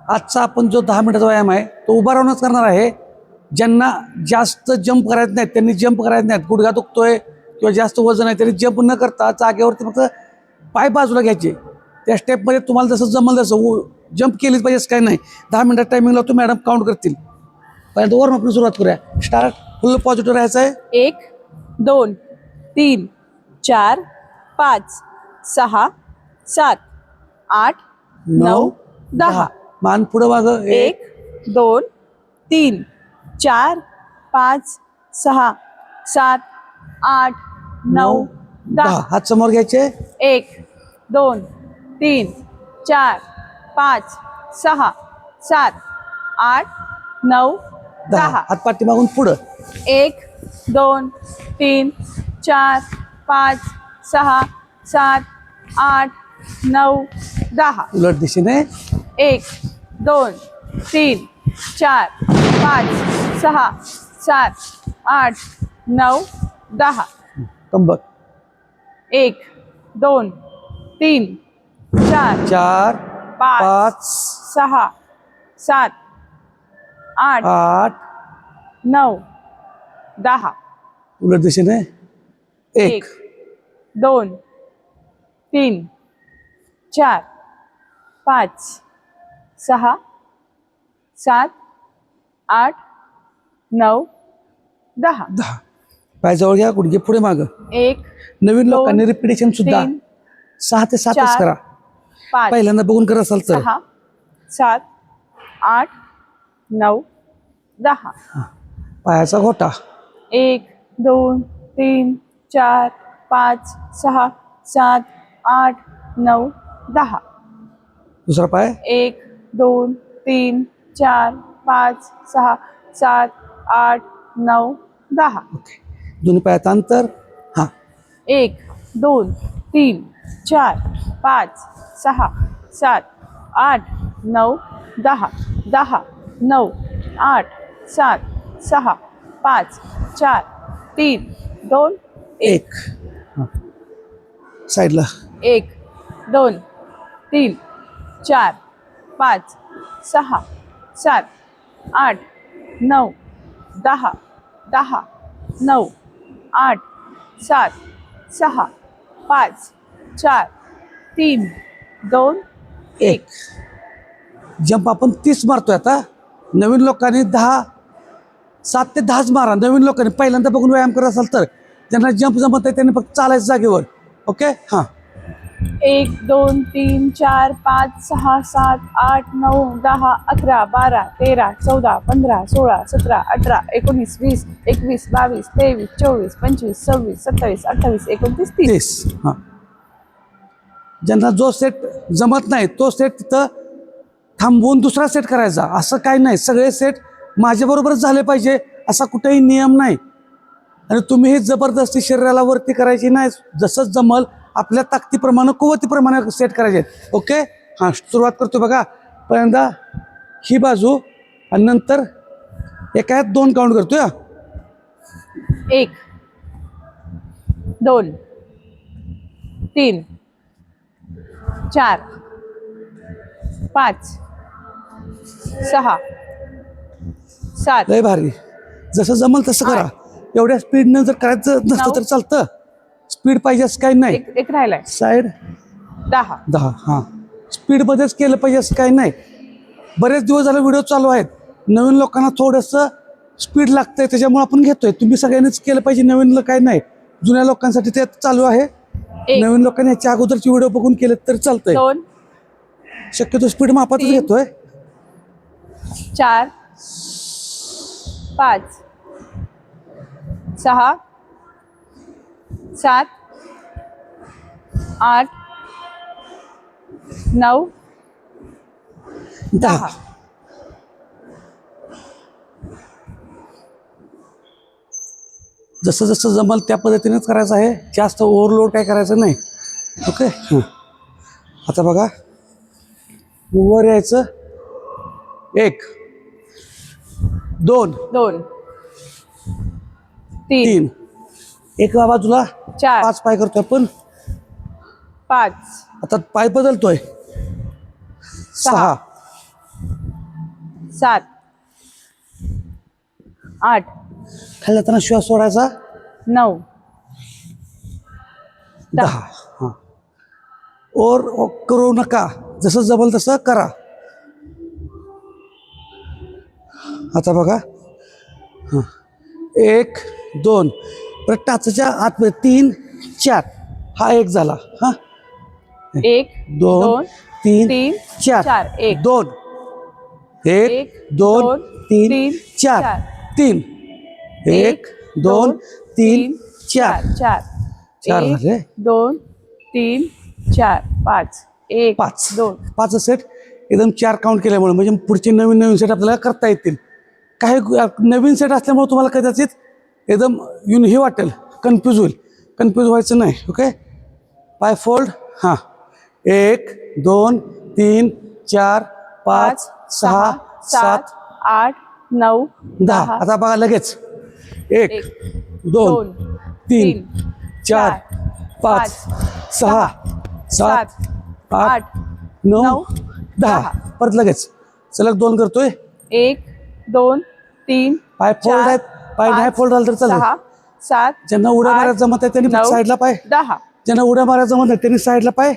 आजचा आपण जो 10 मिनिटाचा व्यायाम आहे तो उभा राहूनच करणार आहे. ज्यांना जास्त जंप करायचं नाहीत त्यांनी जंप करायचं नाहीत, गुडघा दुखतोय किंवा जास्त वजन आहे त्यांनी जंप न करता जागेवरती फक्त पाय बाजूला घ्यायचे. त्या स्टेपमध्ये तुम्हाला जसं जमल तसं जंप केलीच पाहिजे असं काही नाही. 10 मिनिटात टायमिंग लावतो, मॅडम काउंट करतील. पहिल्यांदा वरून आपण सुरुवात करूया. स्टार्ट. फुल पॉझिटिव्ह राहायचं आहे. 1 2 3 4 5 6 7 8 9 10. मान पुढं मागं. 1 2 3 4 5 6 7 8 9 10. हात समोर घ्यायचे. 1 2 3 4 5 6 7 8 9 10. हात पाठी मागून पुढं. 1 2 3 4 5 6 7 8 9 10. उलट दिशेने. 1 2 3 4 5 6 7 8 9 10. कंबक. 1 2 3 4 4 5 5 6 7 8 8. 9 10. उलट दिशेने. 1 2 3 4 5 6 7 8 9 10. 10. पाय जवळ घ्या, गुडघे पुढे मागं. 1 नवीन लोकांनी रिपिटेशन सुद्धा 6 ते 7च 4 करा. 5 पहिल्यांदा बघून करत असाल तर. 6 7 8 9 10. पायाचा घोटा. 1 2 3 4 5 6 7 8 9 10. दुसरा पाय. 1 2 3 4 5 6 7 8 9 10. ओके. दोन्ही पायाचं अंतर. हा. 1 2 3 4 5 6 7 8 9 10. 10 9 8 7 6 5 4 3 2 1. 1. साईडला. 1 2 3 4 5 6 7 8 9 10. 10 9 8 7 6 5 4 3 2 1. जंप आपण 30 मारतोय आता. नवीन लोकांनी 7 ते 10च मारा. नवीन लोकांनी पहिल्यांदा बघून व्यायाम करत असाल तर ज्यांना जंप जमत आहे त्यांनी फक्त चालायचं जागेवर. ओके. हां. 1 2 3 4 5 6 7 8 9 10 11 12 13 14 15 16 17 18 19 20 21 22 23 24 25 26 27 28 29 30. 30. हां. ज्यांना जो सेट जमत नाही तो सेट तिथं थांबवून दुसरा सेट करायचा. असं काही नाही. सगळे सेट माझ्याबरोबरच झाले पाहिजे असा कुठेही नियम नाही. आणि तुम्ही ही जबरदस्ती शरीराला वरती करायची नाही. जसं जमल आपल्या ताकदीप्रमाणे कुवतीप्रमाणे सेट करायचे. ओके. हां. सुरुवात करतो बघा. पहिल्यांदा ही बाजू आणि नंतर एका ह्यात 2 काउंट करतोय. 1 2 3 4 5 6 7 लय भारी. जसं जमल तसं करा. एवढ्या स्पीडनं जर करायचं नसतं तर चालतं. स्पीड पाहिजे असं काही नाही. एक राहिलाय. साईड. 10. 10. हां. स्पीडमध्येच केलं पाहिजे असं काही नाही. बरेच दिवस झाले व्हिडिओ चालू आहेत. नवीन लोकांना थोडंसं स्पीड लागतंय त्याच्यामुळे आपण घेतोय. तुम्ही सगळ्यांनीच केलं पाहिजे. नवीन काही नाही. जुन्या लोकांसाठी ते चालू आहे. नवीन लोकांनी याच्या अगोदरची व्हिडिओ बघून केले तर चालतंय. 2 शक्यतो स्पीड मापातच घेतोय. 4 5 6 7 8 9 10. जसं जसं जमल त्या पद्धतीनेच करायचं आहे. जास्त ओव्हरलोड काय करायचं नाही. ओके. आता बघा वर यायचं. 1 2 2 3 एका बाजूला 4 5 पाय करतोय आपण. 5 आता पाय बदलतोय. 6 7 8 खाली जाताना श्वास सोडायचा 9 10 10. हां ओर करू नका, जसं जमल तसं करा. आता बघा. हां 1 2 परत टाचच्या आतमध्ये 3 4 हा एक झाला. हां 1 2 3 3 4 4 1 2 1 2 3 4 3 1 2 3 4 4 4 झाले. 2 3 4 5 1 5 2 5 सेट एकदम 4 काउंट केल्यामुळे म्हणजे पुढचे नवीन नवीन सेट आपल्याला करता येतील. काही नवीन सेट असल्यामुळे तुम्हाला कदाचित एकदम हे वाटेल, कन्फ्यूज होईल. कन्फ्यूज व्हायचं नाही. ओके पाय फोल्ड. हां 1 2 3 4 5 6 7 8 9 10. आता बघा लगेच 1 2 3 4 5 6 7 8 9 10. परत लगेच सलग 2 करतोय. 1 2 3 पाय फोल्ड आहेत, पाय नाही फोल्ड झालं तर चालेल. 6 7 ज्यांना उड्या मारायला जमत आहे त्यांनी 9 साईडला पाय, 10 ज्यांना उड्या मारायला जमत नाही त्यांनी साईडला पाय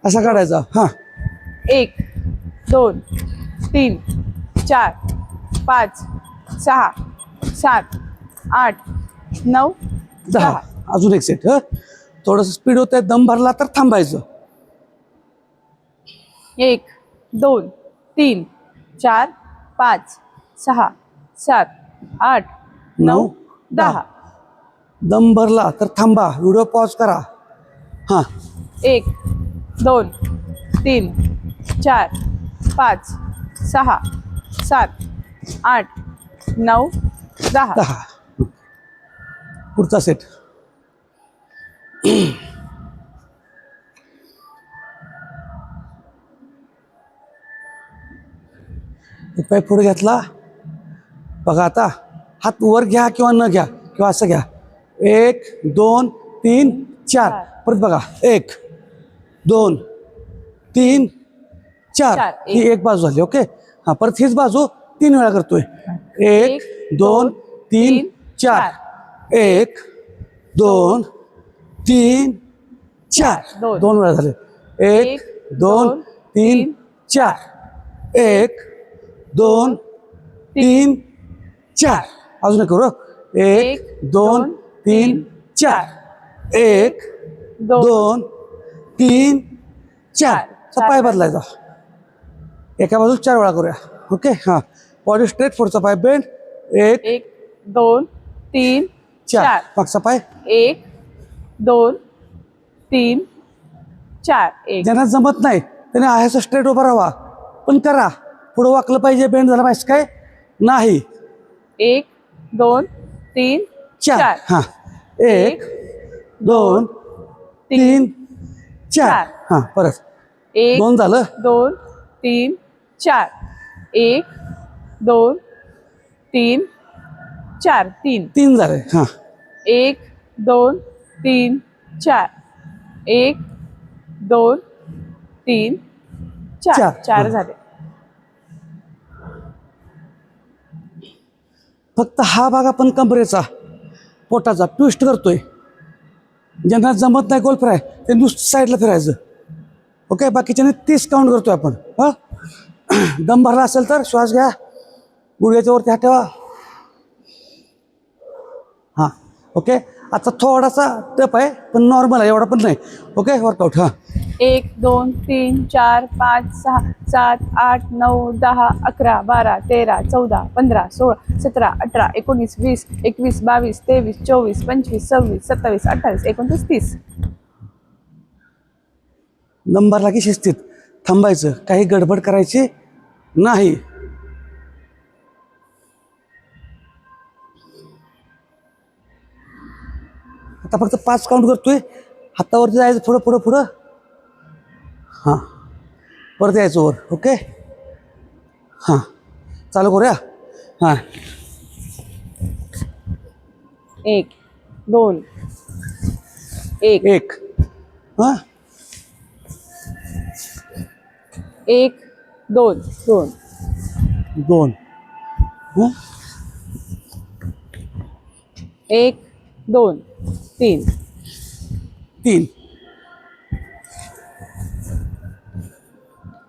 असा काढायचा. हां 1 2 3 4 5 6 7 8 9 10. अजून एक सेट. थोडंसं स्पीड होत आहे, दम भरला तर थांबायचं. 1 2 3 4 5 6 7 8 9 10 दम भरला तर थांबा, व्हिडिओ पॉज करा. हां 1 2 3 4 5 6 7 8 9 10 10. पुढचा सेट. एक पाय पुढे घेतला. बघा आता हात वर घ्या किंवा न घ्या किंवा असं घ्या. 1 2 3 4 परत बघा. 1 2 3 4 ही एक बाजू झाली. ओके हां परत हीच बाजू 3 वेळा करतोय. 1 2 3 4 1 2 3 4 2 वेळा झाले. 1 2 3 4 1 2 3 4 अजून एक करू. 1 2 3 4 1 2 3 4 पाय बदलायचा. एका बाजूला 4 वेळा करूया. ओके हां बॉडी स्ट्रेट, पुढचा पाय बेंड. 1 1 2 3 4 मागचा पाय. 1 2 3 4 1 ज्यांना जमत नाही त्याने आहे असं स्ट्रेट उभा राहा, पण करा. पुढं वाकलं पाहिजे, बेंड झाला पाहिजे काय नाही. 1 2 3 4 हां 1 2 3 4 हां परत 1 2 झालं. 2 3 4 1 2 3 4 3 3 झाले. हां 1 2 3 4 1 2 3 4 4 झाले. फक्त हा भाग आपण कमरेचा पोटाचा ट्विस्ट करतोय. ज्यांना जमत नाही गोल फिराय ते नुसतं साईडला फिरायचं. ओके बाकीच्याने 30 काउंट करतोय आपण. हां दम भरला असेल तर श्वास घ्या, गुडघ्याच्या वरती हात ठेवा. हां ओके आता थोडासा टप आहे पण नॉर्मल आहे, एवढा पण नाही. Okay workout. हां 1 2 3 4 5 6 7 8 9 10 11 12 13 14 15 16 17 18 19 20 21 22 23 24 25 26 27 28 29 30. नंबरला की शिस्तीत थांबायचं, काही गडबड करायची नाही. आता फक्त 5 काउंट करतोय. हातावरती जायचं पुढं पुढं पुढं. हां परत यायचं वर. ओके हां चालू करूया. हां 1 2 1 1 हां 1 2 2 2 हं? 1 2 3 3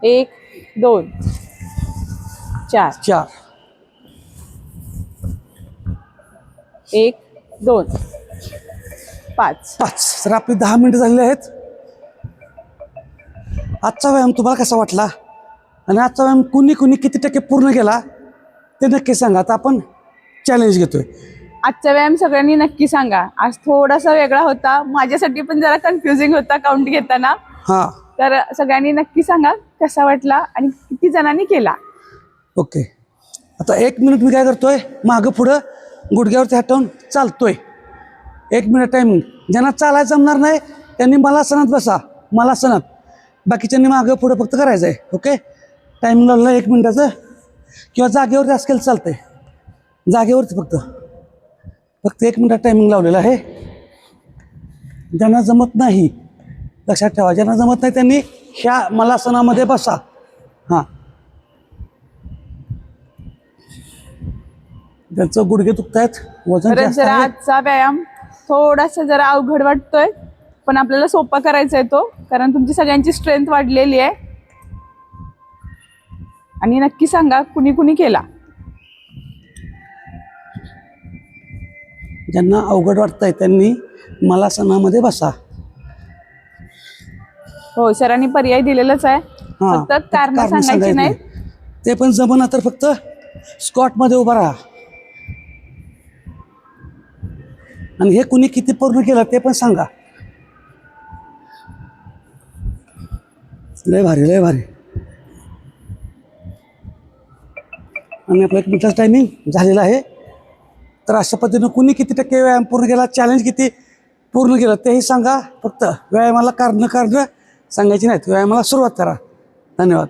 1 2 4 4 1 2 5. 5. तर आपली 10 मिनिटं झालेली आहेत. आजचा व्यायाम तुम्हाला कसा वाटला आणि आजचा व्यायाम कुणी कुणी किती टक्के पूर्ण केला ते नक्की सांगा. आता आपण चॅलेंज घेतोय. आजचा व्यायाम सगळ्यांनी नक्की सांगा. आज थोडासा वेगळा होता, माझ्यासाठी पण जरा कन्फ्युजिंग होता काउंट घेताना. हां तर सगळ्यांनी नक्की सांगा कसा वाटला आणि किती जणांनी केला. ओके. आता 1 मिनिट मी काय करतोय, मागं पुढं गुडघ्यावरती हटवून चालतोय. 1 मिनिट टायमिंग. ज्यांना चालायला जमणार नाही त्यांनी मलासनात बसा, मलासनात. बाकीच्यांनी मागं पुढं फक्त करायचं आहे. ओके. टायमिंग लावलेला 1 मिनिटाचं, किंवा जागेवरती असं केलं चालतंय. जागेवरती फक्त 1 मिनिटात टायमिंग लावलेला आहे. ज्यांना जमत नाही, लक्षात ठेवा, ज्यांना जमत नाही त्यांनी ह्या मलासनामध्ये बसा. हां, त्यांचं गुडघे दुखतायत, वजन परत जास्त जरा आहे. आजचा व्यायाम थोडासा जरा अवघड वाटतोय, पण आपल्याला सोपा करायचा आहे तो, कारण तुमची सगळ्यांची स्ट्रेंथ वाढलेली आहे. आणि नक्की सांगा कुणी कुणी केला. ज्यांना अवघड वाटतंय त्यांनी मलासनामध्ये बसा. हो, सरांनी पर्याय दिलेलाच आहे, हां, फक्त कारण सांगायची सांगायचं नाही. ते पण जमना तर फक्त स्क्वॉटमध्ये उभा राहा. आणि हे कुणी किती पूर्ण केलं ते पण सांगा. लय भारी, लय भारी. आणि आपलं 1 मिनिटाचं टायमिंग झालेलं आहे. तर अशा पद्धतीनं कुणी किती टक्के व्यायाम पूर्ण केला, चॅलेंज किती पूर्ण केलं तेही सांगा. फक्त व्यायामाला कारणं सांगायची नाहीत. व्यायामाला सुरुवात करा. धन्यवाद.